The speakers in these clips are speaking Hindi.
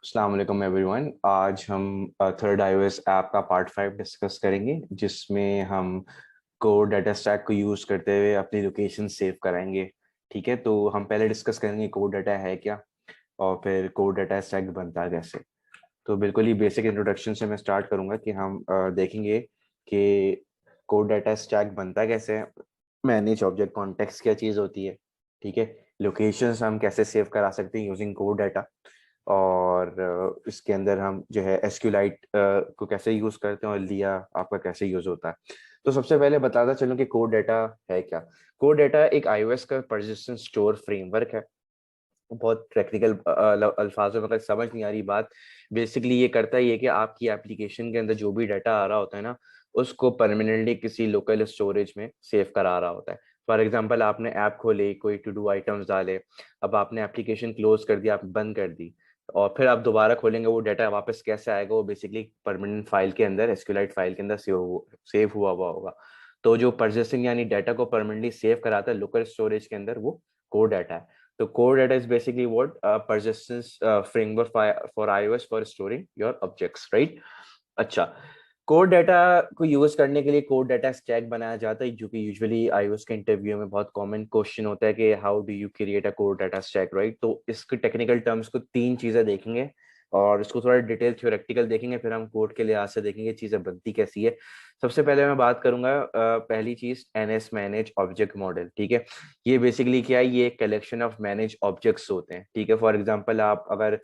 अस्सलाम वालेकुम एवरीवन। आज हम थर्ड iOS ऐप का पार्ट 5 डिस्कस करेंगे, जिसमें हम कोर डाटा स्टैक को यूज करते हुए अपनी लोकेशन सेव कराएंगे। ठीक है, तो हम पहले डिस्कस करेंगे कोर डाटा है क्या, और फिर कोर डाटा स्टैक बनता है कैसे। तो बिल्कुल ही बेसिक इंट्रोडक्शन से मैं स्टार्ट करूंगा कि हम देखेंगे कि कोर डाटा स्टैक बनता कैसे है, मैनेज ऑब्जेक्ट कॉन्टेक्स्ट क्या चीज़ होती है, ठीक है, लोकेशंस हम कैसे सेव करा सकते हैं यूजिंग कोर डाटा, और इसके अंदर हम जो है एसक्यूलाइट को कैसे यूज करते हैं और लिया आपका कैसे यूज होता है। तो सबसे पहले बताता चलूं कि कोर डाटा है क्या। कोर डाटा एक iOS का पर्सिस्टेंट स्टोर फ्रेमवर्क है। बहुत टेक्निकल अल्फाजों में अगर समझ नहीं आ रही बात, बेसिकली ये करता ही है कि आपकी एप्लीकेशन के अंदर जो भी डाटा आ रहा होता है ना, उसको परमानेंटली किसी लोकल स्टोरेज में सेव करा रहा होता है। फॉर एग्जांपल, आपने ऐप खोले, कोई टू डू आइटम्स डाले, अब आपने एप्लीकेशन क्लोज कर दिया, आप बंद कर दी, और फिर आप दोबारा खोलेंगे, वो डाटा वापस कैसे आएगा, वो बेसिकली परमानेंट फाइल के अंदर, एसक्यूलाइट फाइल के अंदर सेव हुआ हुआ होगा। तो जो परसिस्टिंग यानी डाटा को परमानेंटली सेव कराता है लोकल स्टोरेज के अंदर, वो कोर डाटा है। So core data is basically what persistence framework for iOS for storing your objects, right? अच्छा, कोर डाटा को यूज करने के लिए कोर डाटा स्टैक बनाया जाता है, जो कि यूजुअली iOS के इंटरव्यू में बहुत कॉमन क्वेश्चन होता है कि how do you create a core data stack, right. तो इसके टेक्निकल टर्म्स को तीन चीजें देखेंगे, और इसको थोड़ा डिटेल थ्योरेटिकल देखेंगे, फिर हम कोड के लिहाज से देखेंगे चीजें बनती कैसी है। सबसे पहले मैं बात करूंगा पहली चीज NS मैनेज ऑब्जेक्ट मॉडल। ठीक है, ये बेसिकली क्या है, ये एक कलेक्शन ऑफ मैनेज ऑब्जेक्ट्स होते हैं। ठीक है, फॉर एग्जांपल, आप अगर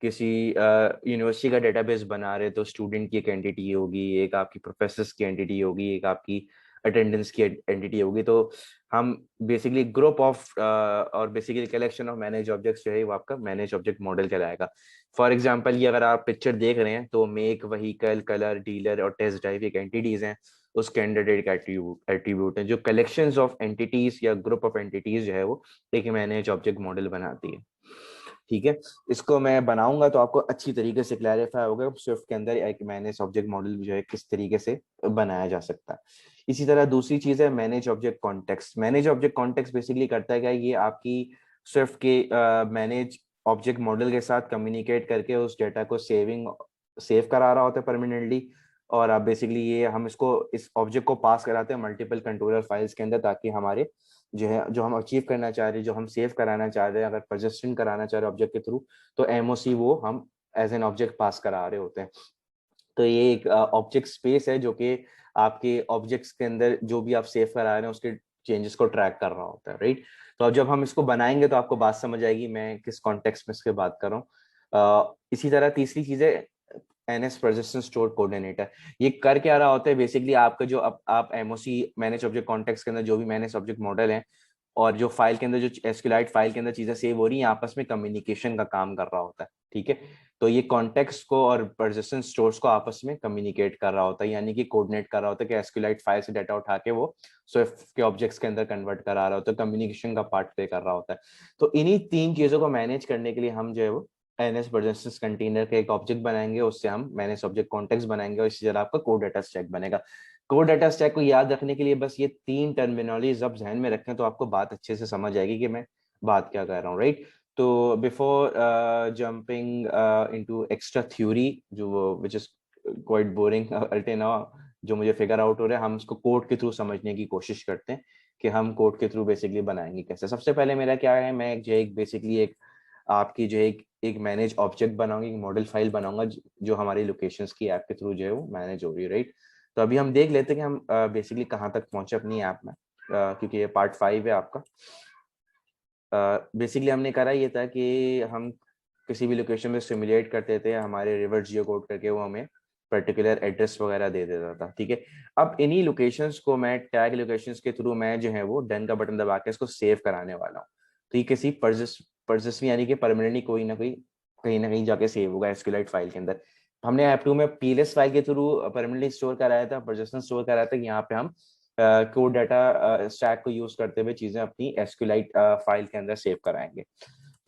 किसी यूनिवर्सिटी का डेटाबेस बना रहे तो स्टूडेंट की एक एंटिटी होगी, एक आपकी प्रोफेसर्स की एंटिटी होगी, एक आपकी अटेंडेंस की एंटिटी होगी। तो हम बेसिकली ग्रुप ऑफ और basically collection of manage objects जो है वो आपका मैनेज ऑब्जेक्ट मॉडल कहलाएगा। फॉर एग्जांपल, ये अगर आप पिक्चर देख रहे हैं तो मेक, व्हीकल, कलर, डीलर और टेस्ट ड्राइव एक एंटिटीज हैं, उसके अंडर एक एट्रीब्यूट है। जो कलेक्शंस ऑफ एंटिटीज या ग्रुप ऑफ एंटिटीज जो है वो एक मैनेज ऑब्जेक्ट मॉडल बनाती है। ठीक है, इसको मैं बनाऊंगा तो आपको अच्छी तरीके से क्लैरिफाई होगा स्विफ्ट के अंदर एक मैनेज ऑब्जेक्ट मॉडल जो है किस तरीके से बनाया जा सकता है। इसी तरह दूसरी चीज है manage object context. Manage object context basically करता है क्या, ये आपकी स्विफ्ट के मैनेज ऑब्जेक्ट मॉडल के साथ कम्युनिकेट करके उस डेटा को सेव करा रहा होता है परमानेंटली। और आप बेसिकली ये हम इसको इस ऑब्जेक्ट को पास कराते हैं मल्टीपल कंट्रोलर फाइल्स के अंदर, ताकि हमारे जो है जो हम अचीव करना चाह रहे हैं, जो हम सेव कराना चाह रहे हैं, अगर परसिस्टेंट कराना चाह रहे हैं ऑब्जेक्ट के थ्रू, तो एमओसी वो हम एज एन ऑब्जेक्ट पास करा रहे होते हैं। तो ये एक ऑब्जेक्ट स्पेस है जो कि आपके ऑब्जेक्ट्स के अंदर जो भी आप सेव करा रहे हैं उसके चेंजेस को ट्रैक कर रहा होता है, राइट। तो अब जब हम इसको बनाएंगे तो आपको बात समझ आएगी मैं किस कॉन्टेक्स्ट में इसके बात कर रहा हूँ। इसी तरह तीसरी चीज है NS परसिस्टेंट स्टोर कोऑर्डिनेटर। ये कर क्या रहा होता है, बेसिकली आपका जो आप एमओसी मैनेज ऑब्जेक्ट कॉन्टेक्स्ट के अंदर जो भी मैनेज ऑब्जेक्ट मॉडल है और जो फाइल के अंदर जो एसक्यूलाइट फाइल के अंदर चीजें सेव हो रही हैं, आपस में कम्युनिकेशन का काम कर रहा होता है। ठीक है, तो ये कॉन्टेक्स्ट को और परसिस्टेंट स्टोर्स को आपस में कम्युनिकेट कर रहा होता है, यानी कि कोऑर्डिनेट कर रहा होता है कि एसक्यूलाइट फाइल से डाटा उठा के वो स्विफ्ट के ऑब्जेक्ट्स के अंदर कन्वर्ट करा रहा होता है, कम्युनिकेशन का पार्ट प्ले कर रहा होता है। तो इन्हीं तीन चीजों को मैनेज करने के लिए हम जो है वो NS परसिस्टेंस कंटेनर का एक ऑब्जेक्ट बनाएंगे, उससे हम मैनेज ऑब्जेक्ट कॉन्टेक्स्ट बनाएंगे, और इसी तरह आपका कोड डाटा स्टैक बनेगा। कोड डाटा स्टैक को याद रखने के लिए बस ये तीन टर्मिनोलॉजी अब ध्यान में रखें तो आपको बात अच्छे से समझ आएगी कि मैं बात क्या कर रहा हूँ, राइट। तो before jumping into extra theory जो विच इज क्वाइट बोरिंग अल्टे नाउ, जो मुझे फिगर आउट हो रहा है, हम इसको कोड के थ्रू समझने की कोशिश करते हैं कि हम कोड के थ्रू बेसिकली बनाएंगे कैसे। सबसे पहले मेरा क्या है, मैं जो एक बेसिकली एक आपकी जो एक मैनेज ऑब्जेक्ट बनाऊंगी, एक मॉडल फाइल बनाऊंगा जो हमारी लोकेशंस की ऐप के थ्रू जो है वो मैनेज हो रही है, राइट। तो अभी हम देख लेते हैं कि हम बेसिकली कहाँ तक पहुंचे अपनी ऐप में, क्योंकि ये पार्ट 5 है आपका। बेसिकली हमने करा ये था कि हम किसी भी लोकेशन में सिमुलेट करते थे, हमारे रिवर्स जियो कोड करके वो हमें पर्टिकुलर एड्रेस वगैरह दे देता था। ठीक है, अब इन्हीं लोकेशंस को मैं टैग लोकेशंस के थ्रू मैं जो है वो डन का बटन दबा के इसको सेव कराने वाला हूँ। तो ये किसी परसिस्ट यानी कि परमानेंटली कोई ना कहीं जाके सेव होगा एसक्यूलाइट फाइल के अंदर। हमने ऐप 2 में पीएलएस फाइल के थ्रू परमानेंटली स्टोर कराया था, परसिस्टेंट स्टोर कराया था। यहाँ पे हम कोड डाटा स्टैक को यूज करते हुए चीजें अपनी एसक्यूलाइट फाइल के अंदर सेव कराएंगे।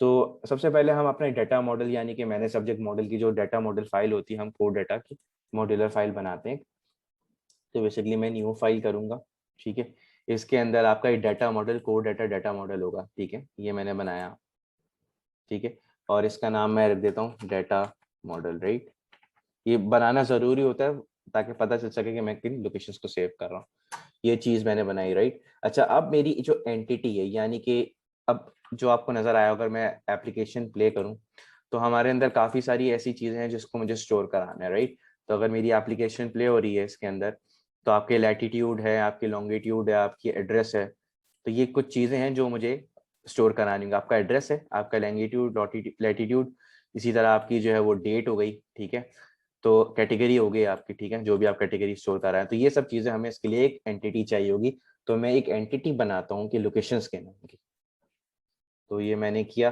तो सबसे पहले हम अपने डाटा मॉडल यानी कि मैंने सब्जेक्ट मॉडल की जो डाटा मॉडल फाइल होती है, हम कोड डाटा की मॉड्यूलर फाइल बनाते हैं। तो बेसिकली मैं न्यू फाइल करूंगा। ठीक है, इसके अंदर आपका एक data model code data data model होगा। ठीक है, ये मैंने बनाया। ठीक है, और इसका नाम मैं रख देता हूँ डाटा मॉडल, राइट। ये बनाना जरूरी होता है ताकि पता चल सके कि मैं किन लोकेशंस को सेव कर रहा हूँ। ये चीज मैंने बनाई, राइट। अच्छा, अब मेरी जो एंटिटी है, यानी कि अब जो आपको नजर आया, अगर मैं एप्लीकेशन प्ले करूं तो हमारे अंदर काफी सारी ऐसी चीजें हैं जिसको मुझे स्टोर कराना है, राइट। तो अगर मेरी एप्लीकेशन प्ले हो रही है इसके अंदर, तो आपके लैटिट्यूड है, आपकी लॉन्गिट्यूड है, आपकी एड्रेस है, तो ये कुछ चीजें हैं जो मुझे स्टोर करानी होंगी। आपका एड्रेस है, आपका लैंगिट्यूड, लैटिट्यूड, इसी तरह आपकी जो है वो डेट हो गई, ठीक है। तो कैटेगरी हो गई आपकी, ठीक है, जो भी आप कैटेगरी स्टोर कर रहे हैं। तो ये सब चीजें हमें इसके लिए एक एंटिटी चाहिए होगी। तो मैं एक एंटिटी बनाता हूँ कि लोकेशंस के नाम की। तो ये मैंने किया,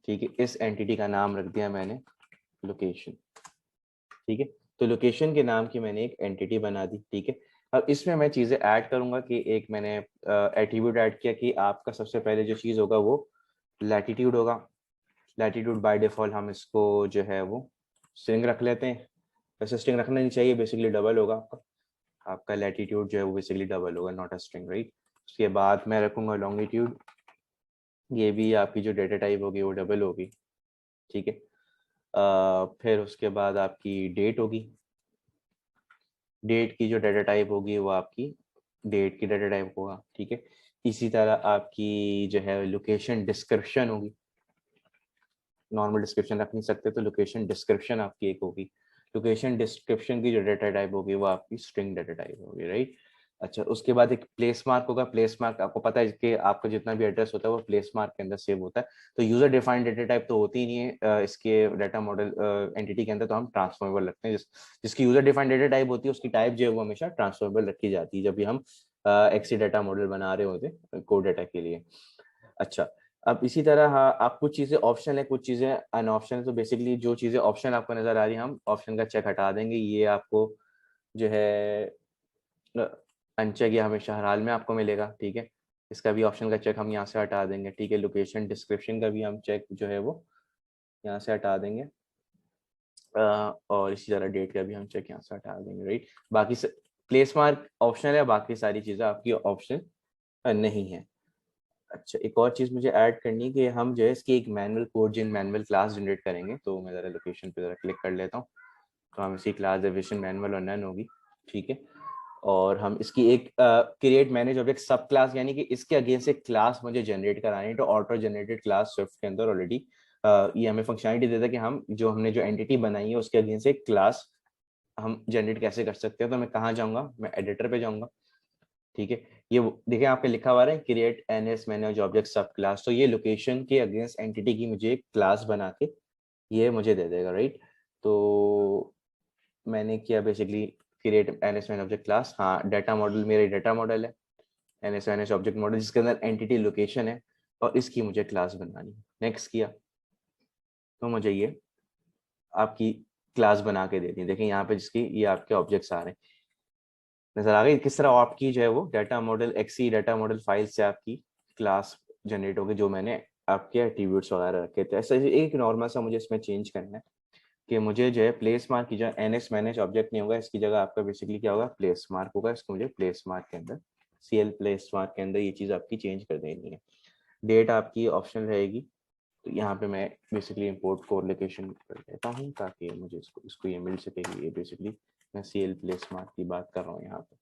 ठीक है। इस एंटिटी का नाम रख दिया मैंने लोकेशन, ठीक है। तो लोकेशन के नाम की मैंने एक एंटिटी बना दी, ठीक है। अब इसमें मैं चीजें ऐड करूंगा कि एक मैंने एट्रीब्यूट ऐड किया कि आपका सबसे पहले जो चीज होगा वो लैटिट्यूड होगा। लैटिट्यूड बाय डिफॉल्ट हम इसको जो है वो स्ट्रिंग रख लेते हैं। वैसे स्ट्रिंग रखना नहीं चाहिए, बेसिकली डबल होगा आपका। आपका लैटिट्यूड जो है वो बेसिकली डबल होगा, नॉट अ स्ट्रिंग, राइट। उसके बाद मैं रखूंगा लॉन्गिट्यूड। ये भी आपकी जो डेटा टाइप होगी वो डबल होगी, ठीक है। फिर उसके बाद आपकी डेट होगी। डेट की जो डेटा टाइप होगी वो आपकी डेट की डेटा टाइप होगा, ठीक है। इसी तरह आपकी जो है लोकेशन डिस्क्रिप्शन होगी। नॉर्मल डिस्क्रिप्शन रख नहीं सकते, तो लोकेशन डिस्क्रिप्शन आपकी एक होगी। लोकेशन डिस्क्रिप्शन की जो डेटा टाइप होगी वो आपकी स्ट्रिंग डेटा टाइप होगी, राइट। अच्छा, उसके बाद एक प्लेस मार्क होगा। प्लेस मार्क आपको पता है कि आपका जितना भी एड्रेस होता है वो प्लेस मार्क के अंदर सेव होता है। तो यूजर डिफाइंड डेटा टाइप तो होती ही नहीं है इसके डाटा मॉडल एंटिटी के अंदर। तो हम ट्रांसफॉर्मेबल रखते हैं। जिसकी यूजर डिफाइंड डेटा टाइप होती है उसकी टाइप जो है वो हमेशा ट्रांसफॉर्मेबल रखी जाती है जब भी हम एक्सी डाटा मॉडल बना रहे होते हैं कोड डाटा के लिए। अच्छा, अब इसी तरह हाँ, आप कुछ चीजें ऑप्शन है, कुछ चीजें अन ऑप्शन है। तो बेसिकली जो चीजें ऑप्शन आपको नजर आ रही है, हम ऑप्शन का चेक हटा देंगे। ये आपको जो है अनचेक या हमेशा हर हाल में आपको मिलेगा, ठीक है। इसका भी ऑप्शन का चेक हम यहाँ से हटा देंगे, ठीक है। लोकेशन डिस्क्रिप्शन का भी हम चेक जो है वो यहाँ से हटा देंगे। और इसी तरह डेट का भी हम चेक यहाँ से हटा देंगे, राइट। बाकी प्लेस मार्क ऑप्शनल है, बाकी सारी चीजें आपकी ऑप्शन नहीं है। अच्छा, एक और चीज मुझे ऐड करनी है कि हम जो है इसकी एक मैनुअल कोड जिन मैनुअल क्लास जनरेट करेंगे। तो मैं जरा लोकेशन पे जरा क्लिक कर लेता हूँ। तो हम इसकी क्लास डिफिनेशन मैनुअल और नन होगी, ठीक है। और हम इसकी एक क्रिएट मैनेज ऑब्जेक्ट सब क्लास, यानी कि इसके अगेंस्ट एक क्लास मुझे जनरेट करानी है। तो ऑटो जनरेटेड क्लास स्विफ्ट के अंदर ऑलरेडी ये हमें फंक्शनलिटी देता है कि हम जो हमने जो एंटिटी बनाई है उसके अगेंस्ट एक क्लास हम जनरेट कैसे कर सकते हैं। तो मैं कहाँ जाऊँगा, मैं एडिटर पे जाऊँगा, ठीक है। ये देखिए आपके लिखा हुआ है क्रिएट एनएस मैनेज ऑब्जेक्ट सब क्लास। तो ये लोकेशन के अगेंस्ट एंटिटी की मुझे एक क्लास बना के ये मुझे दे देगा, राइट। तो मैंने किया basically create NS manage object class. हाँ, डाटा मॉडल मेरा डाटा मॉडल है, एनएस मैनेज ऑब्जेक्ट मॉडल, जिसके अंदर एंटिटी लोकेशन है और इसकी मुझे क्लास बनानी है। नेक्स्ट किया तो मुझे ये आपकी क्लास बना के देती है। देखिए यहाँ पे जिसकी ये आपके ऑब्जेक्ट्स आ रहे हैं, नजर आ गई किस तरह आपकी जो है वो डाटा मॉडल एक्सी डाटा मॉडल फाइल से आपकी क्लास जनरेट होगी जो मैंने आपके एट्रीब्यूट्स वगैरह रखे थे। ऐसा एक नॉर्मल सा मुझे इसमें चेंज करना है कि मुझे जो है प्लेस मार्क की जो एनएस मैनेज ऑब्जेक्ट नहीं होगा, इसकी जगह आपका बेसिकली क्या होगा, प्लेस मार्क होगा। इसको मुझे प्लेस मार्क के अंदर सीएल प्लेस मार्क के अंदर ये चीज़ आपकी चेंज कर देनी है। डेट आपकी ऑप्शनल रहेगी। तो यहाँ पे मैं बेसिकली इंपोर्ट कोरिलेशन कर देता हूँ ताकि मुझे इसको इसको ये मिल सके कि ये बेसिकली मैं सीएल प्लेस मार्क की बात कर रहा हूँ यहाँ पे,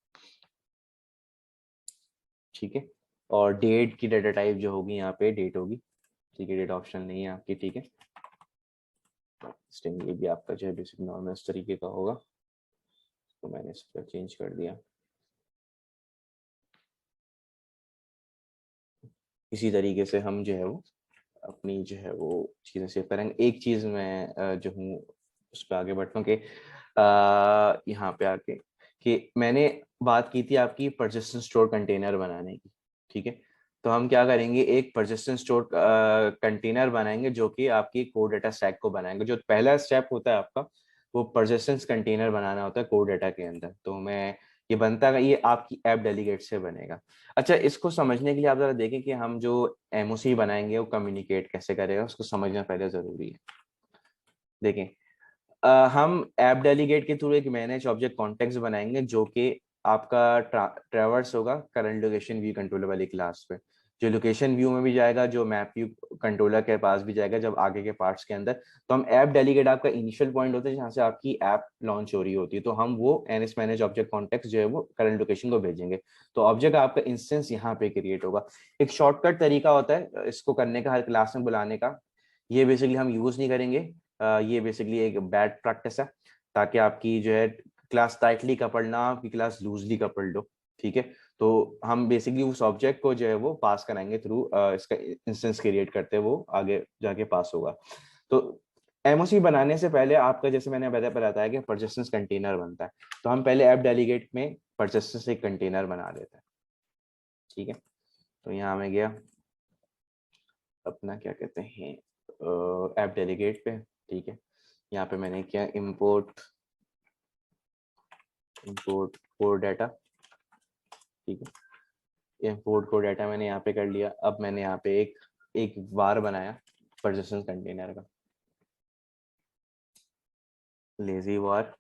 ठीक है। और डेट की डाटा टाइप जो होगी यहाँ पे डेट होगी, ठीक है। डेट ऑप्शन नहीं है आपकी, ठीक है। स्ट्रिंग ये भी आपका जो है बेसिक नॉर्मल इस तरीके का होगा। तो मैंने इस पर चेंज कर दिया। इसी तरीके से हम जो है वो अपनी जो है वो चीज़ें सेव करेंगे। एक चीज़ मैं जो हूँ उस पर आगे बढ़ता हूँ कि यहाँ पे आके कि मैंने बात की थी आपकी परसिस्टेंट स्टोर कंटेनर बनाने की, ठीक है। तो हम क्या करेंगे, एक परसिस्टेंट स्टोर कंटेनर बनाएंगे जो कि आपकी कोड डाटा स्टैक को बनाएंगे। जो पहला स्टेप होता है आपका वो परसिस्टेंस कंटेनर बनाना होता है कोड डाटा के अंदर। तो मैं ये बनता है, ये आपकी ऐप डेलीगेट से बनेगा। अच्छा, इसको समझने के लिए आप जरा देखें कि हम जो एमओसी बनाएंगे वो कम्युनिकेट कैसे करेगा, उसको समझना पहले जरूरी है। देखें, हम ऐप डेलीगेट के थ्रू एक मैनेज ऑब्जेक्ट कॉन्टेक्स्ट बनाएंगे जो कि आपका ट्रैवर्स होगा करंट लोकेशन व्यू कंट्रोलर वाली क्लास पे। जो लोकेशन व्यू में भी जाएगा, जो मैप व्यू कंट्रोलर के पास भी जाएगा जब आगे के पार्ट्स के अंदर। तो हम ऐप डेलीगेट आपका इनिशियल पॉइंट होता है जहाँ से आपकी ऐप लॉन्च हो रही होती है, तो हम वो एनएस मैनेज ऑब्जेक्ट कॉन्टेक्स्ट जो है वो करंट लोकेशन को भेजेंगे। तो ऑब्जेक्ट आपका इंस्टेंस यहाँ पे क्रिएट होगा। एक शॉर्टकट तरीका होता है इसको करने का, हर क्लास में बुलाने का, ये बेसिकली हम यूज नहीं करेंगे। ये बेसिकली एक बैड प्रैक्टिस है, ताकि आपकी जो है क्लास टाइटली कपड़ ना, आपकी क्लास लूजली कपड़ लो। ठीक है, तो हम बेसिकली उस ऑब्जेक्ट को जो है वो पास कराएंगे थ्रू इसका इंस्टेंस क्रिएट करते हैं, वो आगे जाके पास होगा। तो एमओसी बनाने से पहले आपका, जैसे मैंने बताया कि परसिस्टेंस कंटेनर बनता है, तो हम पहले ऐप डेलीगेट में परसिस्टेंस एक कंटेनर बना देते हैं। ठीक है, तो यहाँ में गया अपना क्या कहते हैं ऐप डेलीगेट पे। ठीक है, यहाँ पे मैंने किया इंपोर्ट कोड डाटा। ठीक है, इंपोर्ट कोड डाटा मैंने यहाँ पे कर लिया। अब मैंने यहाँ पे एक वार बनाया परसिस्टेंस कंटेनर का, lazy war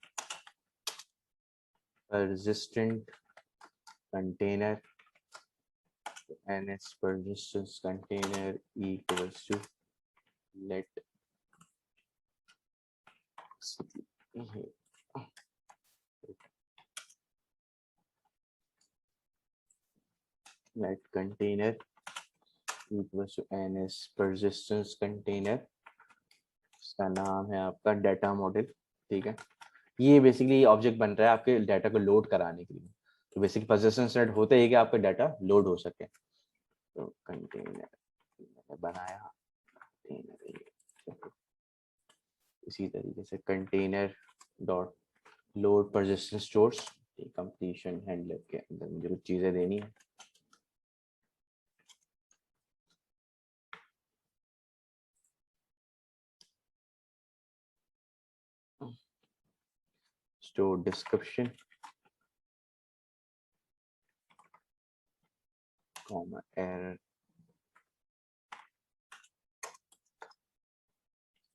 persistent container ns persistence container equals to let container equals to ns persistence container, इसका नाम है आपका डाटा मॉडल। ठीक है, ये बेसिकली ऑब्जेक्ट बन रहा है आपके डाटा को लोड कराने के लिए। तो बेसिकली परसिस्टेंस सेट होता है कि आपका डाटा लोड हो सके। तो कंटेनर बनाया, इसी तरीके से container dot load persistence stores, completion handler के अंदर मुझे कुछ चीजें देनी है। Store description comma error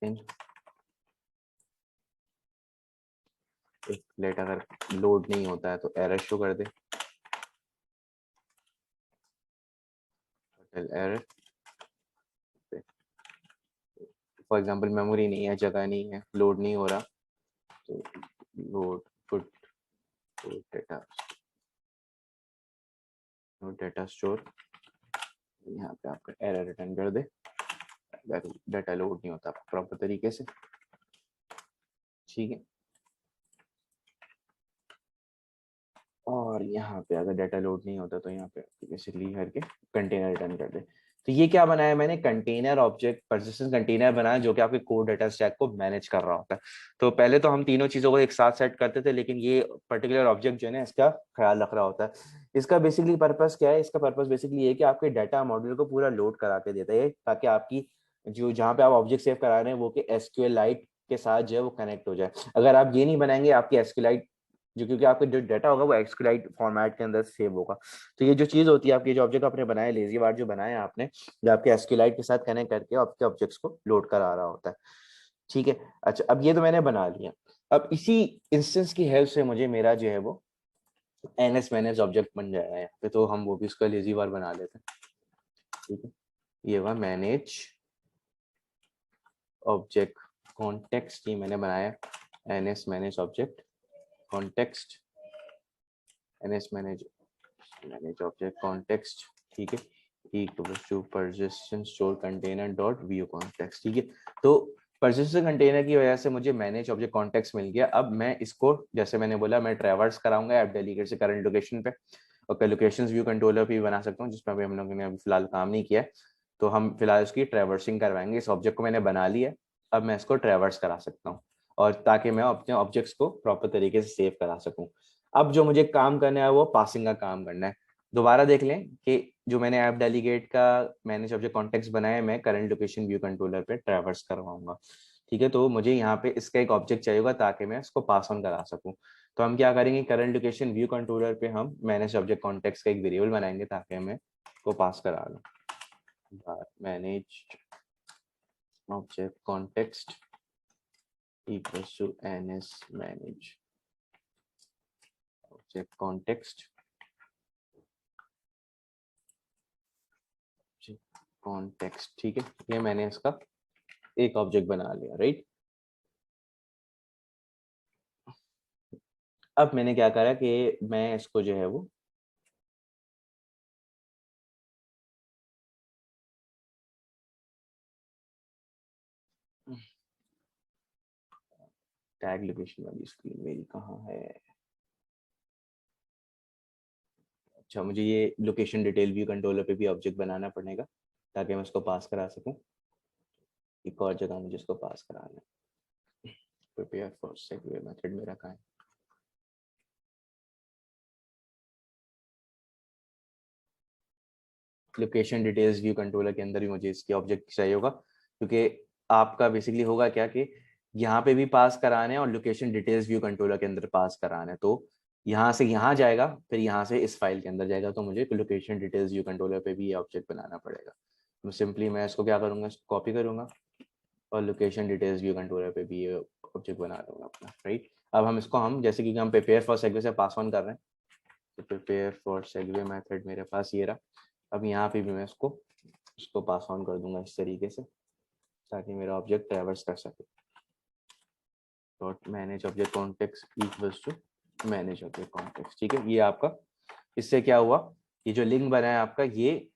in एक लेट, अगर लोड नहीं होता है तो एरर शो कर दे, एरर। फॉर एग्जांपल मेमोरी नहीं है, जगह नहीं है, लोड नहीं हो रहा, तो load put data data store, यहाँ पे आपका एरर रिटर्न कर दे, डाटा लोड नहीं होता प्रॉपर तरीके से। ठीक है, और यहाँ पे अगर डाटा लोड नहीं होता तो यहाँ पे बेसिकली करके कंटेनर रिटर्न कर दे। तो ये क्या बनाया मैंने, कंटेनर ऑब्जेक्ट परसिस्टेंस कंटेनर बनाया जो कि आपके कोड डाटा स्टैक को मैनेज कर रहा होता है। तो पहले तो हम तीनों चीजों को एक साथ सेट करते थे, लेकिन ये पर्टिकुलर ऑब्जेक्ट जो है ना इसका ख्याल रख रहा होता है। इसका बेसिकली पर्पस क्या है, इसका पर्पस बेसिकली ये कि आपके डाटा मॉड्यूल को पूरा लोड करा के देता है, ताकि आपकी जो जहाँ पे आप ऑब्जेक्ट सेव करा रहे हैं वो कि एसक्यूएलाइट के साथ जो है वो कनेक्ट हो जाए। अगर आप ये नहीं बनाएंगे, आपकी एसक्यूएलाइट जो, क्योंकि आपका जो डाटा होगा वो एक्सक्यूलाइट फॉर्मेट के अंदर सेव होगा। तो ये जो चीज होती है आपकी, जो ऑब्जेक्ट आपने बनाया लेजी वार जो बनाया आपने, जो आपके एसक्यूलाइट के साथ कनेक्ट करके आपके ऑब्जेक्ट्स को लोड करा रहा होता है। ठीक है, अच्छा अब ये तो मैंने बना लिया। अब इसी इंस्टेंस की हेल्प से मुझे मेरा जो है वो एनएस मैनेज ऑब्जेक्ट बन जाएगा यहाँ पे, तो हम वो भी उसका लेजी वार बना लेते हैं। ठीक है, ये हुआ मैनेज ऑब्जेक्ट कॉन्टेक्स्ट, ये मैंने बनाया NS manage object context, NS manage object context. ठीक है, equals to persistent store container dot view context। ठीक है, तो persistent कंटेनर की वजह से मुझे मैनेज ऑब्जेक्ट कॉन्टेक्स्ट मिल गया। अब मैं इसको, जैसे मैंने बोला, मैं ट्रैवर्स कराऊंगा ऐप डेलीगेट से करंट लोकेशन पे, और लोकेशंस व्यू कंट्रोलर भी बना सकता हूँ, जिसमें अभी हम लोगों ने अभी फिलहाल काम नहीं किया है। तो हम फिलहाल इसकी ट्रैवर्सिंग करवाएंगे। इस ऑब्जेक्ट को मैंने बना लिया, अब मैं इसको ट्रैवर्स करा सकता हूँ, और ताकि मैं अपने ऑब्जेक्ट्स को प्रॉपर तरीके से सेव करा सकूँ। अब जो मुझे काम करना है वो पासिंग का काम करना है। दोबारा देख लें कि जो मैंने ऐप डेलीगेट का मैनेज ऑब्जेक्ट कॉन्टेक्स्ट बनाया, मैं करंट लोकेशन व्यू कंट्रोलर पे ट्रैवर्स करवाऊंगा। ठीक है, तो मुझे यहाँ पे इसका एक ऑब्जेक्ट चाहिए होगा ताकि मैं इसको पास ऑन करा सकूँ। तो हम क्या करेंगे, करंट लोकेशन व्यू कंट्रोलर पे हम मैनेज ऑब्जेक्ट कॉन्टेक्स्ट का एक वेरिएबल बनाएंगे ताकि हमें को पास करा लूँ। Manage object context equals to ns manage object context context, ठीक है, ये मैंने इसका एक ऑब्जेक्ट बना लिया, राइट। अब मैंने क्या करा कि मैं इसको जो है वो टैग लोकेशन वाली स्क्रीन मेरी कहाँ है। अच्छा, मुझे ये लोकेशन डिटेल व्यू कंट्रोलर पे भी ऑब्जेक्ट बनाना पड़ेगा ताकि मैं उसको पास करा सकूं। एक और जगह मुझे इसको पास कराना है। प्रिपेयर फॉर सेगवे मेथड मेरा कहाँ है। लोकेशन डिटेल्स व्यू कंट्रोलर के अंदर भी मुझे इसके ऑब्जेक्ट चाहिए होगा, क्योंकि आपका बेसिकली होगा क्या कि यहाँ पे भी पास कराने हैं और लोकेशन डिटेल्स व्यू कंट्रोलर के अंदर पास कराने हैं। तो यहाँ से यहाँ जाएगा, फिर यहाँ से इस फाइल के अंदर जाएगा, तो मुझे लोकेशन डिटेल्स व्यू कंट्रोलर पे भी ये ऑब्जेक्ट बनाना पड़ेगा। तो सिंपली मैं इसको क्या करूँगा, कॉपी करूँगा और लोकेशन डिटेल्स व्यू कंट्रोलर पे भी ये ऑब्जेक्ट बना दूंगा अपना, राइट। अब हम इसको जैसे कि हम प्रिपेयर फॉर सेगवे से पास ऑन कर रहे हैं, तो प्रिपेयर फॉर सेगवे मेथड मेरे पास ये रहा। अब यहाँ पे भी मैं इसको पास ऑन कर दूंगा इस तरीके से ताकि मेरा ऑब्जेक्ट ट्रैवर्स कर सके। Dot manage object context equals to manage object context, ठीक है। ये आपका इससे क्या हुआ, ये जो लिंक बना है आपका, ये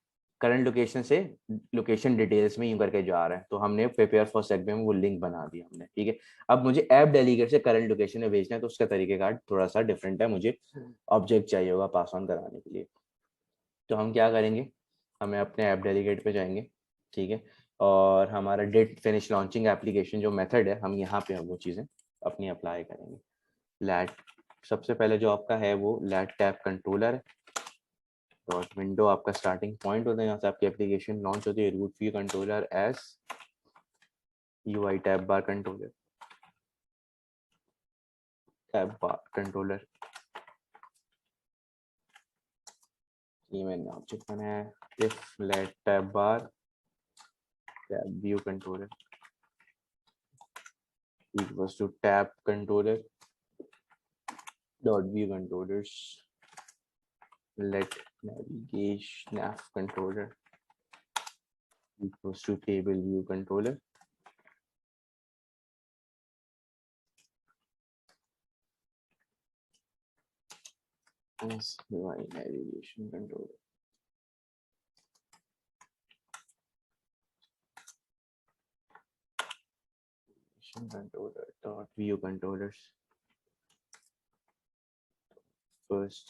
करंट लोकेशन से लोकेशन डिटेल्स में यूं करके जा रहा है। तो हमने प्रिपेयर फॉर सेगवे में वो लिंक बना दिया हमने, ठीक है। अब मुझे ऐप डेलीगेट से करंट लोकेशन में भेजना है, तो उसका तरीकेकार थोड़ा सा डिफरेंट है। मुझे ऑब्जेक्ट चाहिए होगा पास ऑन कराने के लिए। तो हम क्या करेंगे, हमें अपने ऐप डेलीगेट पे जाएंगे, ठीक है। और हमारा डेट फिनिश लॉन्चिंग एप्लीकेशन जो मेथड है, हम यहाँ पे वो चीज़ें अपनी अप्लाई करेंगे। लैट सबसे पहले जो आपका है वो लैट टैब कंट्रोलर है। डॉट विंडो आपका स्टार्टिंग पॉइंट होता है, यहाँ से आपकी एप्लीकेशन लॉन्च होती है। Root view controller as UI tab bar controller, tab bar controller, ये मैंने ऑब्जेक्ट बनाया है। If let tab bar tab view controller equals to tab controller dot view controllers let navigation nav controller equals to table view controller as UI navigation controller. Controller dot view controllers first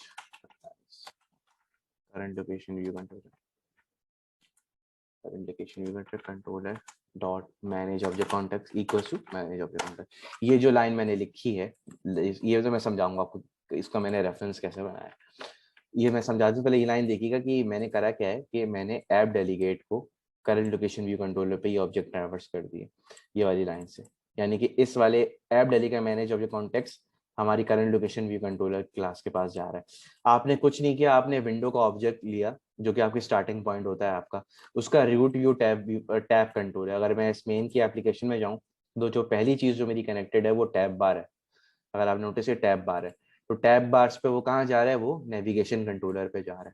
current location view controller, current location view controller dot manage object context equals to manage object context. ये जो लाइन मैंने लिखी है, ये तो मैं समझाऊंगा आपको इसका मैंने रेफरेंस कैसे बनाया। ये मैं समझाता हूँ, पहले ये लाइन देखिएगा कि मैंने करा क्या है कि मैंने ऐप डेलीगेट को करंट लोकेशन व्यू कंट्रोलर पे ये ऑब्जेक्ट ट्रांसफर कर दिए, ये वाली लाइन से। यानी कि इस वाले app delegate manage object context हमारी current location view controller class के पास जा रहा है। आपने कुछ नहीं किया, आपने विंडो का ऑब्जेक्ट लिया जो कि आपकी स्टार्टिंग पॉइंट होता है आपका, उसका रूट व्यू टैब कंट्रोल है। अगर मैं इस मेन की एप्लीकेशन में जाऊँ, तो जो पहली चीज जो मेरी कनेक्टेड है वो टैब बार है। अगर आप नोटिस, ये टैब बार है, तो टैब बार्स पे वो कहाँ जा रहा है, वो नेविगेशन कंट्रोलर पे जा रहा है,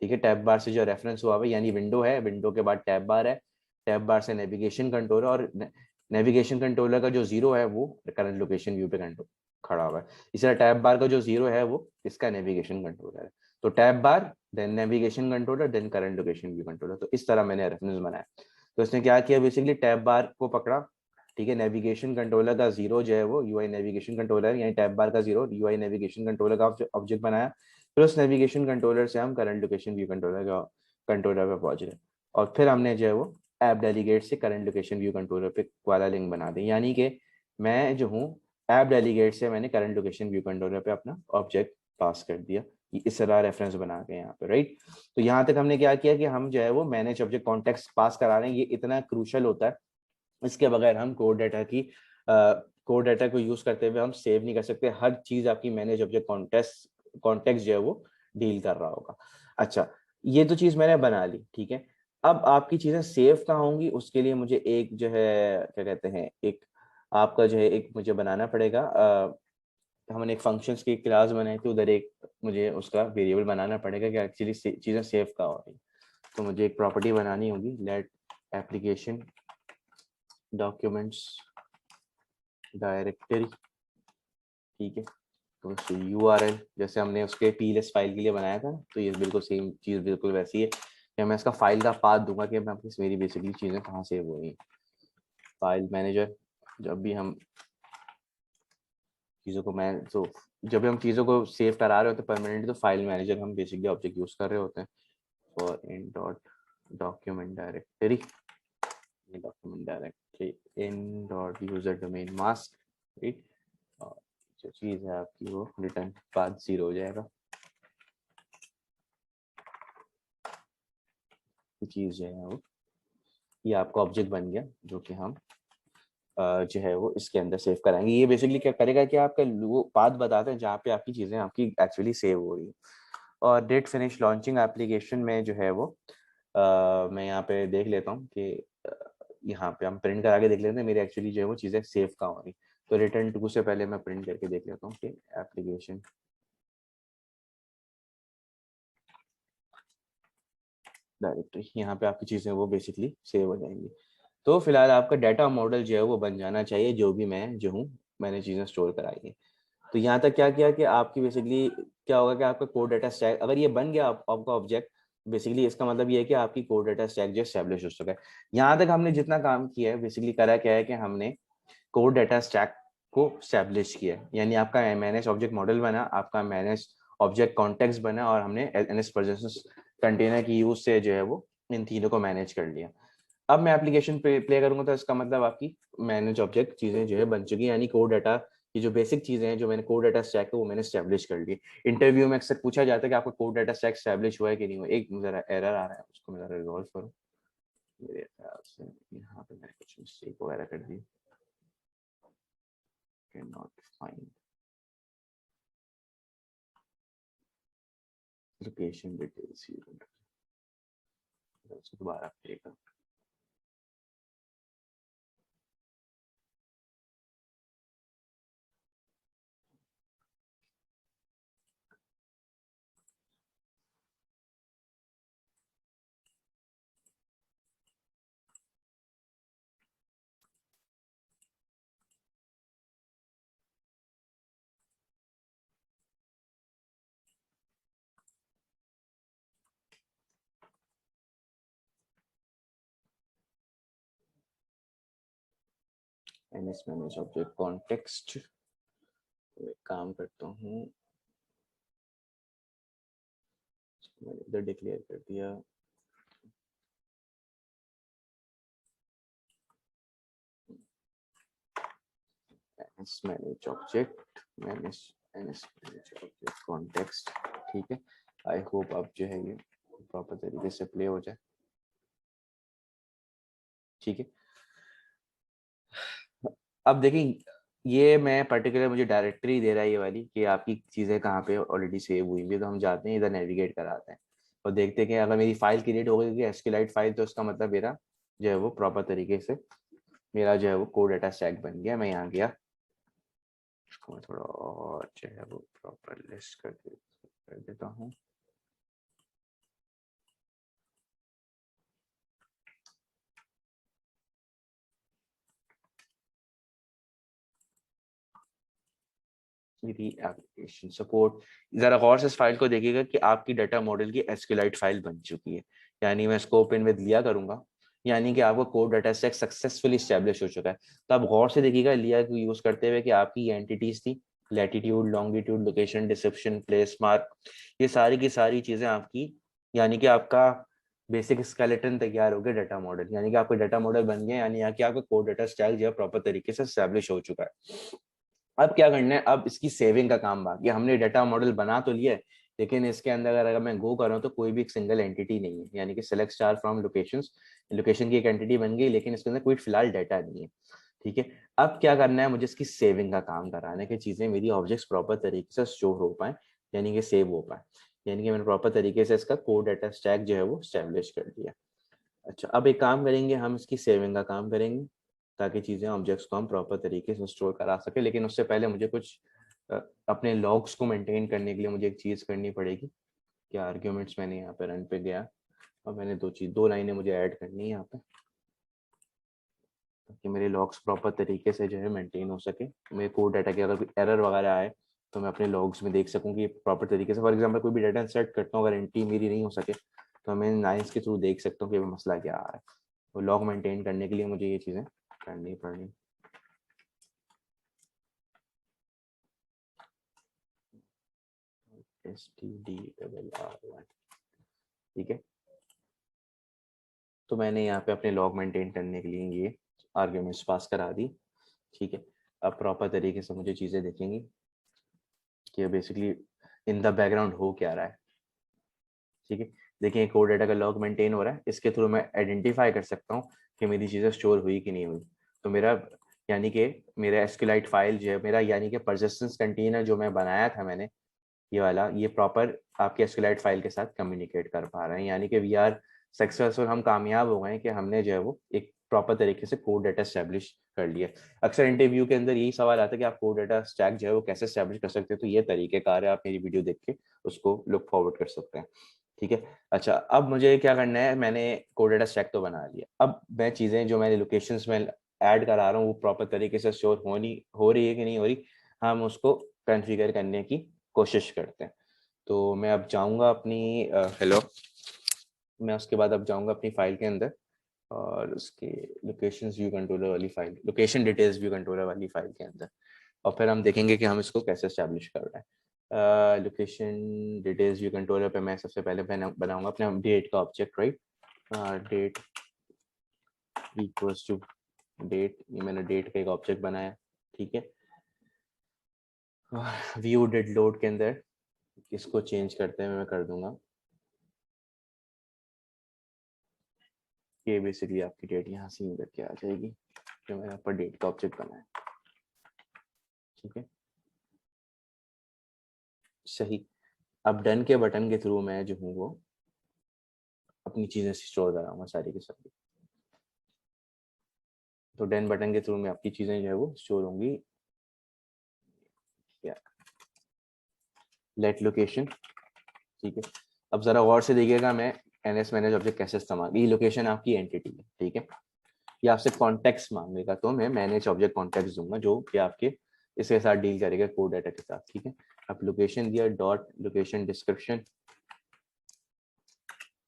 ठीक है। टैब बार से जो रेफरेंस हुआ है, यानी विंडो है, विंडो के बाद टैब बार है, टैब बार से नेविगेशन कंट्रोलर, और नेविगेशन कंट्रोलर का जो जीरो है वो करंट लोकेशन व्यू पे खड़ा हुआ है। इसी तरह टैब बार का जो जीरो है वो इसका नेविगेशन कंट्रोलर है। तो tab bar then navigation controller then current location view controller. तो इस तरह मैंने रेफरेंस बनाया। तो इसने क्या किया, बेसिकली टैब बार को पकड़ा, ठीक है। नेविगेशन कंट्रोलर का जीरो जो है वो यूआई नेविगेशन कंट्रोलर, यानी टैब बार का जीरो यूआई नेविगेशन कंट्रोलर का ऑब्जेक्ट बनाया। फिर उस नेविगेशन कंट्रोलर से हम करंट लोकेशन व्यू कंट्रोलर पे पहुंच गए, और फिर हमने जो है वो ऐप डेलीगेट से करंट लोकेशन व्यू कंट्रोलर पे वाला लिंक बना दी। यानी कि मैं जो हूँ, ऐप डेलीगेट से मैंने करंट लोकेशन व्यू कंट्रोलर पे अपना ऑब्जेक्ट पास कर दिया, इस तरह रेफरेंस बना के यहाँ पे, राइट। तो यहाँ तक हमने क्या किया कि हम जो है वो मैनेज ऑब्जेक्ट कॉन्टेक्स्ट पास करा रहे हैं। ये इतना क्रूशल होता है, इसके बगैर हम कोड डाटा को यूज करते हुए हम सेव नहीं कर सकते। हर चीज आपकी मैनेज ऑब्जेक्ट कॉन्टेक्स्ट जो है वो डील कर रहा होगा। अच्छा, ये तो चीज मैंने बना ली, ठीक है। अब आपकी चीजें सेव कहाँ होंगी, उसके लिए मुझे एक जो है क्या कहते हैं, एक आपका जो है एक मुझे बनाना पड़ेगा। हमने एक फंक्शंस की क्लास बनाई थी, उधर एक मुझे उसका वेरिएबल बनाना पड़ेगा कि एक्चुअली चीजें सेव कहाँ हो रही। तो मुझे एक प्रॉपर्टी बनानी होगी, लेट एप्लीकेशन डॉक्यूमेंट्स डायरेक्टरी, ठीक है। तो URL जैसे हमने उसके pls फाइल के लिए बनाया था, तो ये बिल्कुल सेम चीज़ बिल्कुल वैसी है कि मैं इसका फाइल का पाथ दूंगा कि मैं अपनी मेरी बेसिकली चीज़ें कहाँ सेव हो रही हैं। फाइल मैनेजर, जब भी हम चीज़ों को मैं तो जब भी हम चीज़ों को सेव करा रहे होते हैं परमानेंटली, तो फाइल मैनेजर हम बेसिकली ऑब्जेक्ट यूज़ कर रहे होते हैं for in dot document directory, document directory in dot user domain mask, right. और जो चीज़ है आपकी वो रिटर्न पाथ 0 हो जाएगा। चीज़ जो है वो ये आपका ऑब्जेक्ट बन गया, जो कि हम जो है वो इसके अंदर सेव कराएंगे। ये बेसिकली क्या करेगा कि आपका वो पाथ बताते हैं जहाँ पे आपकी चीज़ें आपकी एक्चुअली सेव हो रही है। और डेट फिनिश लॉन्चिंग एप्लीकेशन में जो है वो मैं यहाँ पे देख लेता हूँ कि यहाँ पे हम प्रिंट करा के देख लेते हैं मेरी एक्चुअली जो है वो चीज़ें सेव कहाँ हो रही। तो रिटर्न टू से पहले मैं प्रिंट करके देख लेता हूँ कि एप्लीकेशन डायरेक्टरी, यहाँ पे आपकी चीज़ें वो बेसिकली सेव हो जाएंगी। तो फिलहाल आपका डाटा मॉडल जो है वो बन जाना चाहिए, जो भी मैं जो हूँ मैंने चीज़ें स्टोर कराई है। तो यहाँ तक क्या किया कि आपकी बेसिकली क्या होगा कि आपका कोड डाटा स्टैक अगर ये बन गया आपका ऑब्जेक्ट, बेसिकली इसका मतलब ये है कि आपकी कोड डाटा स्टैक जो एस्टेब्लिश हो चुका है। यहाँ तक हमने जितना काम किया है बेसिकली करा क्या है कि हमने कोड डाटा स्टैक को स्टैब्लिश किया है, यानी आपका मैनेज ऑब्जेक्ट मॉडल बना, आपका मैनेज ऑब्जेक्ट कॉन्टेक्स्ट बना, और हमने एनएस प्रोजेक्शन कंटेनर की यूज से जो है वो इन तीनों को मैनेज कर लिया। अब मैं एप्लीकेशन प्ले करूंगा तो इसका मतलब आपकी मैनेज ऑब्जेक्ट चीजें जो है बन चुकी है, यानी कोड डाटा की जो बेसिक चीजें हैं जो मैंने कोड डाटा स्टैक है वो मैंने स्टैब्लिश कर ली। इंटरव्यू में अक्सर पूछा जाता है कि आपका कोड डाटा स्टैक स्टैब्लिश हुआ है कि नहीं हुआ। एक जरा एरर आ रहा है, उसको मैं जरा रिजॉल्व करूँ। मेरे ख्याल से यहाँ पे मैंने कुछ मिस्टेक वगैरह कर दी। Can not find location details, उसको दोबारा प्ले करूँ। एनएस मैनेज ऑब्जेक्ट कॉन्टेक्स्ट, एक काम करता हूँ, मैंने इधर डिक्लेयर कर दिया NS manage object manage NS manage object context, ठीक है। आई होप अब जो है ये प्रॉपर तरीके से प्ले हो जाए, ठीक है। अब देखिए ये मैं पर्टिकुलर मुझे डायरेक्टरी दे रहा है ये वाली कि आपकी चीज़ें कहाँ पे ऑलरेडी सेव हुई है। तो हम जाते हैं इधर नेविगेट कराते हैं और देखते हैं कि अगर मेरी फाइल क्रिएट हो गई एसक्यूएलाइट फाइल, तो उसका मतलब मेरा जो है वो प्रॉपर तरीके से मेरा जो है वो कोड डाटा स्टैक बन गया। मैं यहाँ गया, इसको मैं थोड़ा और जो है वो प्रॉपर लिस्ट कर देता हूँ। मेरी एप्लीकेशन सपोर्ट, जरा गौर से इस फाइल को देखिएगा कि आपकी डाटा मॉडल की एसक्यूएलाइट फाइल बन चुकी है, यानी मैं इसको ओपन विद लिया करूंगा, यानी कि आपका code data set successfully establish हो चुका है। तो आप गौर से देखिएगा लिया को यूज करते हुए कि आपकी एंटिटीज थी latitude, longitude, location, description, place mark, ये सारी की सारी चीजें आपकी, यानी कि आपका बेसिक स्केलेटन तैयार हो गया डाटा मॉडल, यानी कि आपका डाटा मॉडल बन गया, यानी कि आपका कोड डाटा स्टैक जो है प्रॉपर तरीके से स्टैब्लिश हो चुका है। अब क्या करना है, अब इसकी सेविंग का काम बाकी है। हमने डाटा मॉडल बना तो लिया है, लेकिन इसके अंदर अगर मैं गो कर रहा हूँ तो कोई भी एक सिंगल एंटिटी नहीं है, यानी कि select star from locations, location की एक एंटिटी बन गई लेकिन इसके अंदर कोई फिलहाल डाटा नहीं है, ठीक है। अब क्या करना है, मुझे इसकी सेविंग का काम कराना है कि चीजें मेरी ऑब्जेक्ट्स प्रॉपर तरीके से स्टोर हो पाए, यानी कि सेव हो पाए, यानी कि मैंने प्रॉपर तरीके से इसका कोड डाटा स्टैक जो है वो स्टैब्लिश कर दिया। अच्छा, अब एक काम करेंगे, हम इसकी सेविंग का काम करेंगे ताकि चीज़ें ऑब्जेक्ट्स को हम प्रॉपर तरीके से स्टोर करा सके। लेकिन उससे पहले मुझे कुछ अपने लॉग्स को मेंटेन करने के लिए मुझे एक चीज़ करनी पड़ेगी कि आर्ग्यूमेंट्स मैंने यहाँ पे रन पे गया और मैंने दो लाइनें मुझे ऐड करनी है यहाँ पे, ताकि मेरे लॉग्स प्रॉपर तरीके से जो है मेंटेन हो सके। मेरे कोड डाटा के अगर कोई एरर वगैरह आए तो मैं अपने लॉग्स में देख सकूँ कि प्रॉपर तरीके से, फॉर एग्जांपल कोई भी डाटा इंसर्ट करता हूँ अगर एंट्री मेरी नहीं हो सके तो मैं नाइस के थ्रू देख सकता हूँ कि मसला क्या आ रहा है। तो लॉग मेंटेन करने के लिए मुझे ये चीज़ें करनी पड़नी। std_r1, ठीक है। तो मैंने यहाँ पे अपने लॉग मेंटेन करने के लिए ये आर्ग्यूमेंट्स पास करा दी, ठीक है। अब प्रॉपर तरीके से मुझे चीज़ें देखेंगी कि बेसिकली इन द बैकग्राउंड हो क्या रहा है, ठीक है। देखिए कोड डाटा का लॉग मेंटेन हो रहा है, इसके थ्रू मैं आइडेंटिफाई कर सकता हूँ कि मेरी चीज़ें स्टोर हुई कि नहीं हुई। तो मेरा यानी कि मेरा एसक्यूएलाइट फाइल जो है मेरा, यानी कि परसिस्टेंस कंटेनर जो मैं बनाया था मैंने ये वाला, ये प्रॉपर आपके एसक्यूएलाइट फाइल के साथ कम्युनिकेट कर पा रहे हैं, यानी कि वी आर सक्सेसफुल। हम कामयाब हो गए कि हमने जो है वो एक प्रॉपर तरीके से कोड डाटा स्टैब्लिश कर लिया। अक्सर इंटरव्यू के अंदर यही सवाल आता है कि आप कोड डाटा स्टैक जो है वो कैसे स्टैब्लिश कर सकते हैं, तो ये तरीकेकार है, आप मेरी वीडियो देख के उसको लुक फॉरवर्ड कर सकते हैं, ठीक है। अच्छा, अब मुझे क्या करना है, मैंने कोड डाटा स्टैक तो बना लिया, अब मैं चीज़ें जो मैंने लोकेशंस में ऐड करा रहा हूँ वो प्रॉपर तरीके से स्टोर हो रही है कि नहीं हो रही, हम उसको कॉन्फ़िगर करने की कोशिश करते हैं। तो मैं अब जाऊंगा अपनी हेलो, मैं उसके बाद अब जाऊंगा अपनी फाइल के अंदर और उसके लोकेशन व्यू कंट्रोलर वाली file, location details view controller वाली फाइल के अंदर, और फिर हम देखेंगे कि हम इसको कैसे स्टैब्लिश कर रहे हैं। लोकेशन डिटेल्स व्यू कंट्रोलर पे मैं सबसे पहले बनाऊंगा अपने डेट का object, right. Date equals to date, ये मैंने डेट का एक ऑब्जेक्ट बनाया, ठीक है। व्यू डेट लोड के अंदर इसको चेंज करते हैं, मैं कर दूंगा कि बेसिकली आपकी डेट यहाँ से निकल के आ जाएगी जो मैंने यहाँ पर डेट का ऑब्जेक्ट बनाया, ठीक है। सही। अब डन के बटन के थ्रू मैं जो हूँ वो अपनी चीज़ें स्टोर कराऊंगा सारी की सारी। तो डन बटन के थ्रू में आपकी चीज़ें जो है वो स्टोर होंगी। लेट लोकेशन, ठीक है। अब ज़रा गौर से देखिएगा मैं एनएस मैनेज ऑब्जेक्ट कैसे इस्तेमाल, ये लोकेशन आपकी एंटिटी है, ठीक है। ये आपसे कॉन्टेक्स्ट मांगेगा तो मैं मैनेज ऑब्जेक्ट कॉन्टेक्स्ट दूंगा जो कि आपके इसके साथ डील करेगा कोड डाटा के साथ, ठीक है। अब लोकेशन दिया dot location description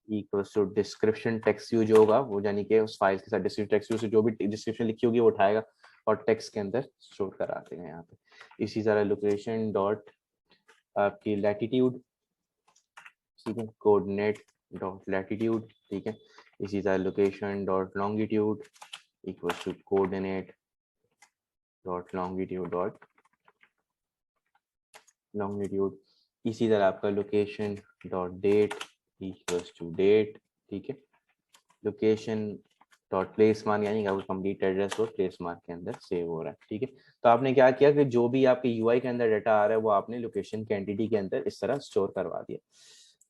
equals to description text view जो होगा वो, यानी कि उस फाइल के साथ डिस्क्रिप्शन टेक्स्ट व्यू से जो भी डिस्क्रिप्शन लिखी होगी वो उठाएगा और टेक्स्ट के अंदर स्टोर करा देगा यहाँ पे। इसी तरह लोकेशन डॉट आपकी लैटिट्यूड, ठीक है, कोऑर्डिनेट डॉट लैटिट्यूड, ठीक है। इसी तरह location dot longitude equals to coordinate dot longitude dot longitude. इसी तरह आपका location dot date equals to date, ठीक है। लोकेशन डॉट प्लेस मार्क, यानी कि आपका कंप्लीट एड्रेस वो प्लेस मार्क के अंदर सेव हो रहा है, ठीक है। तो आपने क्या किया कि जो भी आपके यूआई के अंदर डाटा आ रहा है वो आपने लोकेशन के एंटिटी के अंदर इस तरह स्टोर करवा दिया।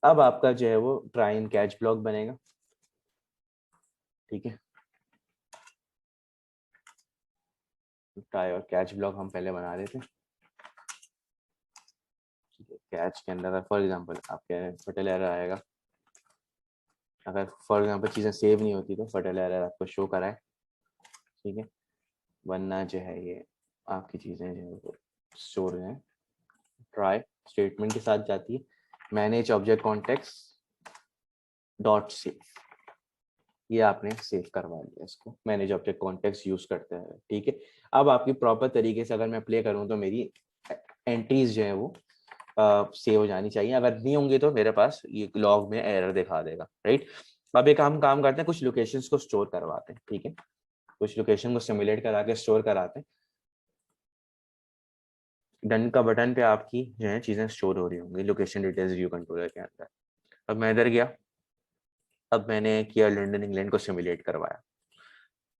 अब आपका जो है वो ट्राई एंड कैच ब्लॉक बनेगा, ठीक है। ट्राई और कैच ब्लॉक हम पहले बना रहे थे, ठीक है। कैच के अंदर फॉर एग्जाम्पल आपके फटल एरर आएगा, अगर फॉर एग्जाम्पल चीज़ें सेव नहीं होती तो फटल एरर आपको शो कराए, ठीक है। वरना जो है ये आपकी चीज़ें जो है वो स्टोर हैं। ट्राई स्टेटमेंट के साथ जाती है, manage object context dot save, ये आपने सेव करवा लिया इसको मैनेज ऑब्जेक्ट कॉन्टेक्स्ट यूज करते हैं, ठीक है। अब आपकी प्रॉपर तरीके से अगर मैं प्ले करूं तो मेरी एंट्रीज जो है वो सेव हो जानी चाहिए, अगर नहीं होंगे तो मेरे पास ये लॉग में एरर दिखा देगा, राइट। अब एक हम काम करते हैं, कुछ लोकेशंस को स्टोर करवाते हैं, ठीक है। कुछ लोकेशन को सिमुलेट करा के स्टोर कराते हैं। डन का बटन पे आपकी जो है चीजें स्टोर हो रही होंगी लोकेशन डिटेल्स व्यू कंट्रोलर के अंदर। अब मैं इधर गया, अब मैंने किया लंदन इंग्लैंड को सिमुलेट करवाया,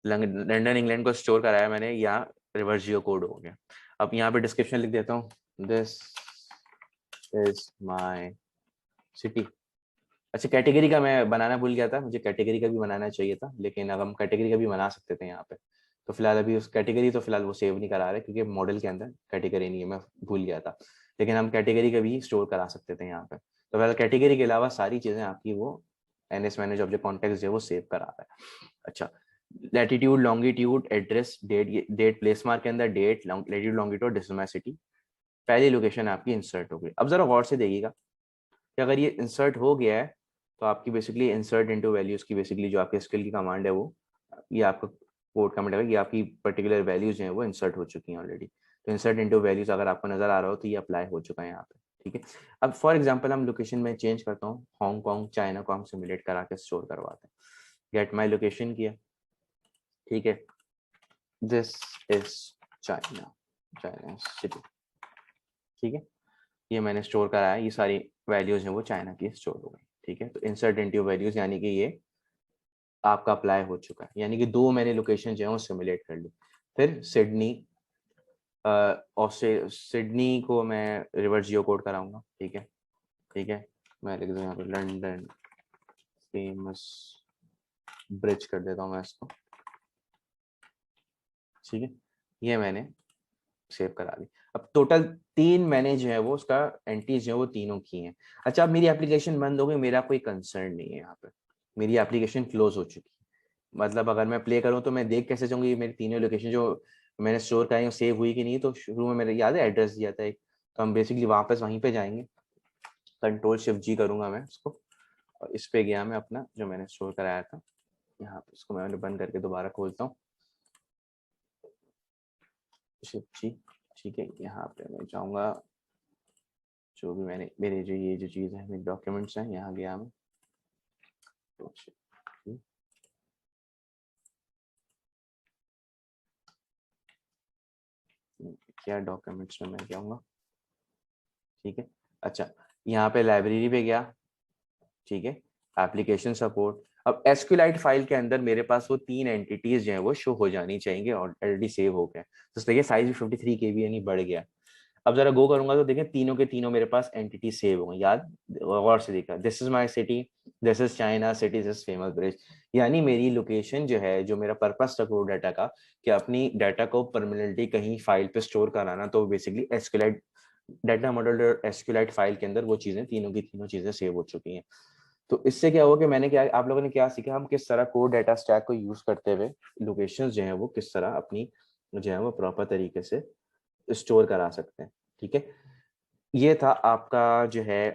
लंदन इंग्लैंड को स्टोर कराया मैंने, यहाँ रिवर्स जियो कोड हो गया। अब यहाँ पे डिस्क्रिप्शन लिख देता हूँ, दिस इज माय सिटी। अच्छा, कैटेगरी का मैं बनाना भूल गया था, मुझे कैटेगरी का भी बनाना चाहिए था, लेकिन अब हम कैटेगरी का भी बना सकते थे यहाँ पे। तो फिलहाल अभी उस कैटेगरी तो फिलहाल वो सेव नहीं करा रहे क्योंकि मॉडल के अंदर कैटेगरी नहीं है, मैं भूल गया था। लेकिन हम कैटेगरी का भी स्टोर करा सकते थे यहाँ पे। तो फिलहाल कैटेगरी के अलावा सारी चीज़ें आपकी वो NS मैनेज ऑब्जेक्ट कॉन्टेक्स्ट जो है वो सेव करा रहा है। अच्छा, latitude longitude address date place mark के अंदर date latitude longitude decimal city, पहली लोकेशन आपकी इंसर्ट हो गई। अब जरा गौर से देखिएगा कि अगर ये इंसर्ट हो गया है तो आपकी बेसिकली इंसर्ट इनटू वैल्यूज की बेसिकली जो आपकी स्किल की कमांड है वो, ये आपका कोड कमांड है, ये आपकी पर्टिकुलर वैल्यूज हैं वो इंसर्ट हो चुकी हैं ऑलरेडी। तो इंसर्ट इनटू वैल्यूज अगर आपको नजर आ रहा हो तो ये अप्लाई हो चुका है यहाँ पे, ठीक है। अब फॉर एग्जांपल हम लोकेशन में चेंज करता हूँ, हांगकांग चाइना को हम सिमुलेट करा के स्टोर करवाते हैं। गेट माई लोकेशन किया, ठीक है, this is China, China city, ठीक है, ये मैंने स्टोर करा है, ये सारी वैल्यूज हैं वो चाइना की स्टोर हो गई, ठीक है। तो इंसर्ट इनटू वैल्यूज यानी कि ये आपका अप्लाई हो चुका है, यानी कि दो मैंने लोकेशन जो है वो सिमुलेट कर ली। फिर सिडनी, सिडनी को मैं रिवर्स जियो कोड कराऊंगा, ठीक है, ठीक है, मैं लिख दूँ यहाँ पे लंदन फेमस ब्रिज कर देता हूँ मैं इसको, ठीक है, ये मैंने सेव करा दी। अब टोटल 3 मैंने जो है वो उसका एंट्रीज जो है वो तीनों की हैं। अच्छा, अब मेरी एप्लीकेशन बंद हो गई, मेरा कोई कंसर्न नहीं है यहाँ पे, मेरी एप्लीकेशन क्लोज हो चुकी है। मतलब अगर मैं प्ले करूँ तो मैं देख कैसे चाहूँगी ये मेरी तीनों लोकेशन जो मैंने स्टोर कराई वो सेव हुई कि नहीं। तो शुरू में मेरे याद है एड्रेस दिया था एक, तो हम बेसिकली वापस वहीं पे जाएंगे, कंट्रोल शिफ्ट जी करूंगा मैं इसको, और इस पे गया मैं अपना जो मैंने स्टोर कराया था यहाँ पे, इसको मैंने बंद करके दोबारा खोलता हूँ, शिफ्ट जी, ठीक है। यहाँ पे मैं जाऊँगा, जो भी मैंने मेरे जो ये जो चीज़ है मेरे डॉक्यूमेंट्स हैं, यहाँ गया मैं, तो क्या डॉक्यूमेंट्स में मैं जाऊँगा, ठीक है। अच्छा, यहाँ पे लाइब्रेरी पे गया, ठीक है, एप्लीकेशन सपोर्ट। अब एसक्यूलाइट फाइल के अंदर मेरे पास वो 3 एंटिटीज जो है वो शो हो जानी चाहिए और ऑलरेडी सेव हो गए। तो देखिए साइज भी 53 KB यानी बढ़ गया। अब जरा गो करूंगा तो देखिए तीनों के तीनों मेरे पास एंटिटी सेव हो गए, याद गौर से देखा, this is my city, this is China city, this famous bridge. यानी मेरी लोकेशन जो है, जो मेरा पर्पस था कोड डाटा का, कि अपनी डाटा को परमानेंटली कहीं फाइल पे स्टोर कराना, तो बेसिकली एसक्यूलाइट डाटा मॉडल और एसक्यूलाइट फाइल के अंदर वो चीजें तीनों की तीनों चीजें सेव हो चुकी हैं। तो इससे क्या हुआ कि मैंने क्या, आप लोगों ने क्या सीखा, हम किस तरह कोड डाटा स्टैक को यूज करते हुए लोकेशंस जो है वो किस तरह अपनी जो है वो प्रॉपर तरीके से स्टोर करा सकते हैं, ठीक है। ये था आपका जो है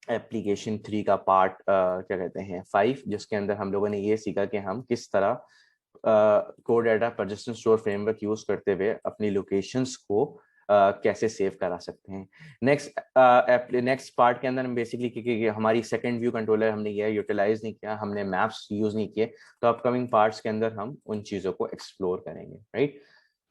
एप्लीकेशन 3 का पार्ट क्या कहते हैं 5, जिसके अंदर हम लोगों ने ये सीखा कि हम किस तरह code data persistent store framework use करते हुए अपनी लोकेशंस को कैसे सेव करा सकते हैं। नेक्स्ट पार्ट के अंदर हम बेसिकली, क्योंकि हमारी सेकंड व्यू कंट्रोलर हमने ये यूटिलाइज नहीं किया, हमने मैप्स यूज नहीं किए, तो अपकमिंग पार्ट्स के अंदर हम उन चीज़ों को एक्सप्लोर करेंगे, राइट।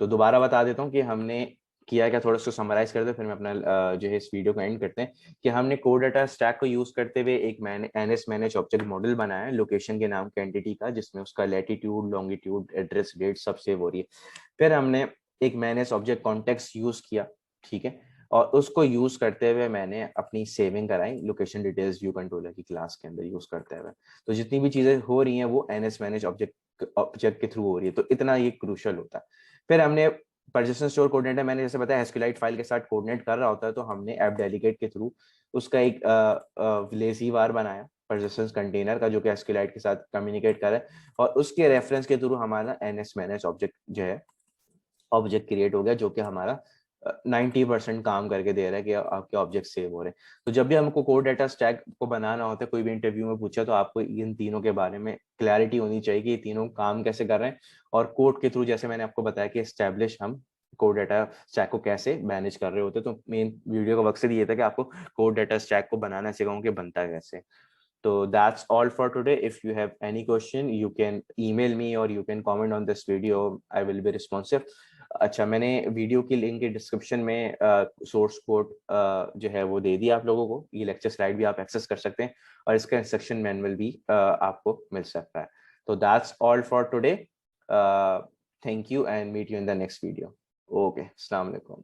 तो दोबारा बता देता हूँ कि हमने किया क्या, थोड़ा सा समराइज करते हैं, फिर मैं अपना जो है इस वीडियो को एंड करते हैं, कि हमने कोड डाटा स्टैक को यूज करते हुए एक एनएस मैनेज ऑब्जेक्ट मॉडल बनाया है लोकेशन के नाम के एंटिटी का, जिसमें उसका लैटिट्यूड लॉन्गिट्यूड एड्रेस डेट सब सेव हो रही है। फिर हमने एक मैनेज ऑब्जेक्ट कॉन्टेक्स्ट यूज किया, ठीक है, और उसको यूज करते हुए मैंने अपनी सेविंग कराई लोकेशन डिटेल्स व्यू कंट्रोलर की क्लास के अंदर यूज करते हुए। तो जितनी भी चीजें हो रही हैं वो एनएस मैनेज ऑब्जेक्ट के थ्रू हो रही है, तो इतना ये क्रूशल होता है। फिर हमने परसिस्टेंट स्टोर कोऑर्डिनेटर, मैंने जैसे बताया एसक्यूलाइट फाइल के साथ कोऑर्डिनेट कर रहा होता है, तो हमने ऐप डेलीगेट के थ्रू उसका एक लेजी वार बनाया परसिस्टेंस कंटेनर का, जो कि एसक्यूलाइट के साथ कम्युनिकेट कर रहा है, और उसके रेफरेंस के थ्रू हमारा एनएस मैनेज ऑब्जेक्ट जो है ऑब्जेक्ट क्रिएट हो गया, जो कि हमारा 90% काम करके दे रहा है कि आपके ऑब्जेक्ट सेव हो रहे हैं। तो जब भी हमको कोड डाटा स्टैक को बनाना होता है, कोई भी इंटरव्यू में पूछा, तो आपको इन तीनों के बारे में क्लैरिटी होनी चाहिए कि ये तीनों काम कैसे कर रहे हैं, और कोड के थ्रू जैसे मैंने आपको बताया कि एस्टैब्लिश हम कोड डाटा स्टैक को कैसे मैनेज कर रहे होते हैं। तो मेन वीडियो का मकसद ये था कि आपको कोड डाटा स्टैक को बनाना सिखाऊं कि बनता है कैसे। So that's all for today. If you have any question, you can email me or you can comment on this video. I will be responsive. अच्छा, मैंने वीडियो की लिंक डिस्क्रिप्शन में सोर्स कोड जो है वो दे दिया आप लोगों को, ये लेक्चर स्लाइड भी आप एक्सेस कर सकते हैं, और इसका इंस्ट्रक्शन मैनुअल भी आपको मिल सकता है। तो that's all for today. Thank you and meet you in the next video. Okay, अस्सलाम वालेकुम।